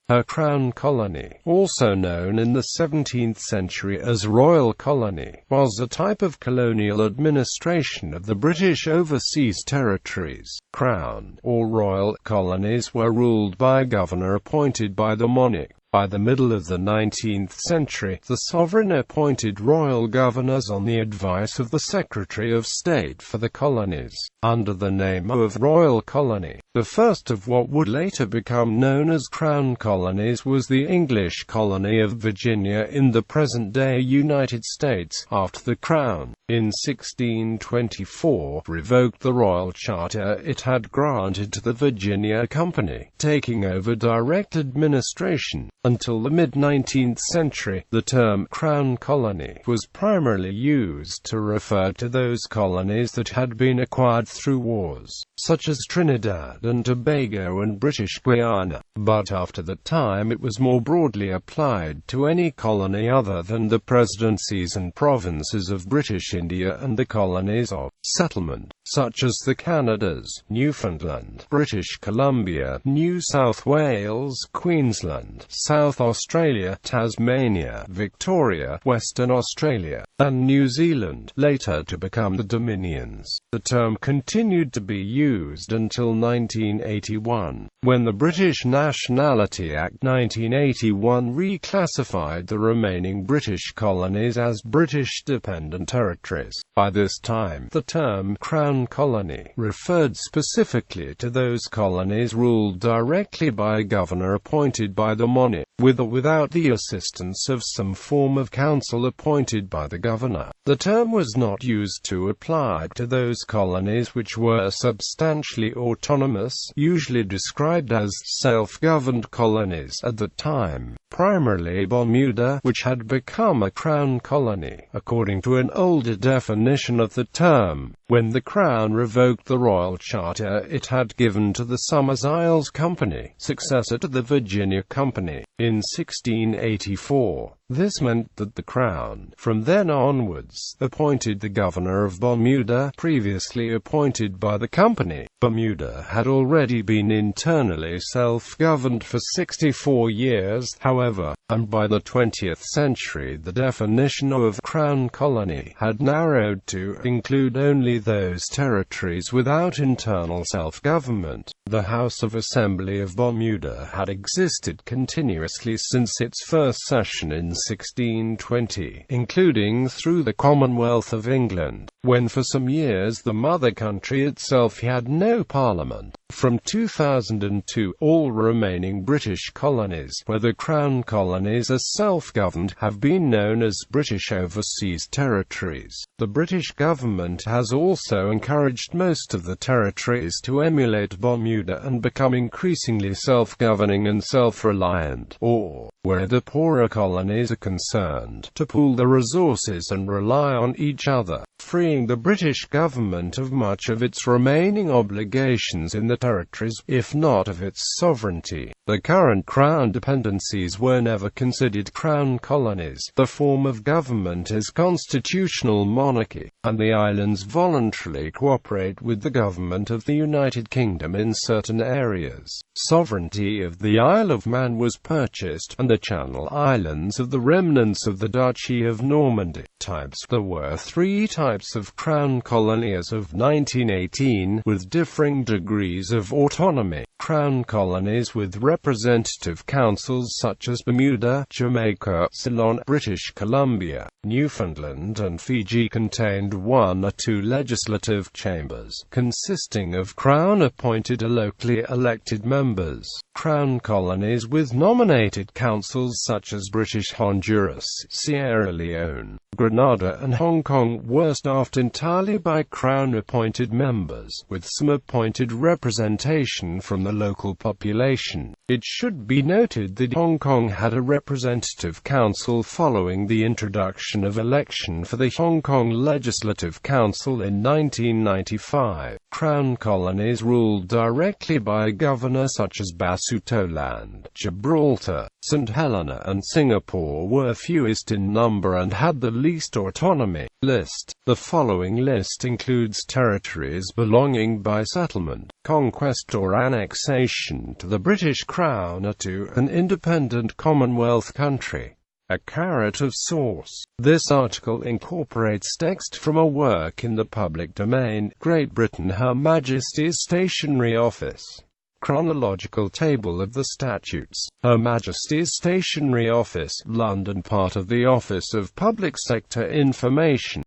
A crown colony, also known in the 17th century as royal colony, was a type of colonial administration of the British overseas territories. Crown, or royal, colonies were ruled by a governor appointed by the monarch. By the middle of the 19th century, the sovereign appointed royal governors on the advice of the Secretary of State for the colonies, under the name of royal colony. The first of what would later become known as crown colonies was the English colony of Virginia in the present-day United States, after the Crown, in 1624, revoked the royal charter it had granted to the Virginia Company, taking over direct administration. Until the mid-19th century, the term crown colony was primarily used to refer to those colonies that had been acquired through wars, such as Trinidad and Tobago and British Guiana, but after that time it was more broadly applied to any colony other than the presidencies and provinces of British India and the colonies of settlement, such as the Canadas, Newfoundland, British Columbia, New South Wales, Queensland, South Australia, Tasmania, Victoria, Western Australia, and New Zealand, later to become the Dominions. The term continued to be used until 1981, when the British Nationality Act 1981 reclassified the remaining British colonies as British dependent territories. By this time, the term crown colony referred specifically to those colonies ruled directly by a governor appointed by the monarch, with or without the assistance of some form of council appointed by the governor. The term was not used to apply to those colonies which were substantially autonomous, usually described as self-governed colonies at the time, primarily Bermuda, which had become a crown colony, according to an older definition of the term, when the Crown revoked the royal charter it had given to the Somers Isles Company, successor to the Virginia Company, in 1684. This meant that the Crown, from then onwards, appointed the governor of Bermuda, previously appointed by the company. Bermuda had already been internally self-governed for 64 years, however, and by the 20th century the definition of crown colony had narrowed to include only those territories without internal self-government. The House of Assembly of Bermuda had existed continuously since its first session in 1620, including through the Commonwealth of England, when for some years the mother country itself had no parliament. From 2002, all remaining British colonies, whether crown colonies or self-governed, have been known as British Overseas Territories. The British government has also encouraged most of the territories to emulate Bermuda and become increasingly self-governing and self-reliant, or, where the poorer colonies are concerned, to pool their resources and rely on each other, freeing the British government of much of its remaining obligations in the territories, if not of its sovereignty. The current Crown dependencies were never considered Crown colonies. The form of government is constitutional monarchy, and the islands voluntarily cooperate with the government of the United Kingdom in certain areas. Sovereignty of the Isle of Man was purchased, and the Channel Islands of the remnants of the Duchy of Normandy. There were three types of Crown colony as of 1918, with differing degrees of autonomy. Crown colonies with representative councils such as Bermuda, Jamaica, Ceylon, British Columbia, Newfoundland and Fiji contained one or two legislative chambers, consisting of Crown-appointed or locally elected members. Crown colonies with nominated councils such as British Honduras, Sierra Leone, Grenada and Hong Kong were staffed entirely by Crown-appointed members, with some appointed representation from the local population. It should be noted that Hong Kong had a representative council following the introduction Commission of Election for the Hong Kong Legislative Council in 1995. Crown colonies ruled directly by a governor such as Basutoland, Gibraltar, St. Helena and Singapore were fewest in number and had the least autonomy. List. The following list includes territories belonging by settlement, conquest or annexation to the British Crown or to an independent Commonwealth country. A carat of source. This article incorporates text from a work in the public domain. Great Britain, Her Majesty's Stationery Office. Chronological table of the statutes. Her Majesty's Stationery Office, London, part of the Office of Public Sector Information.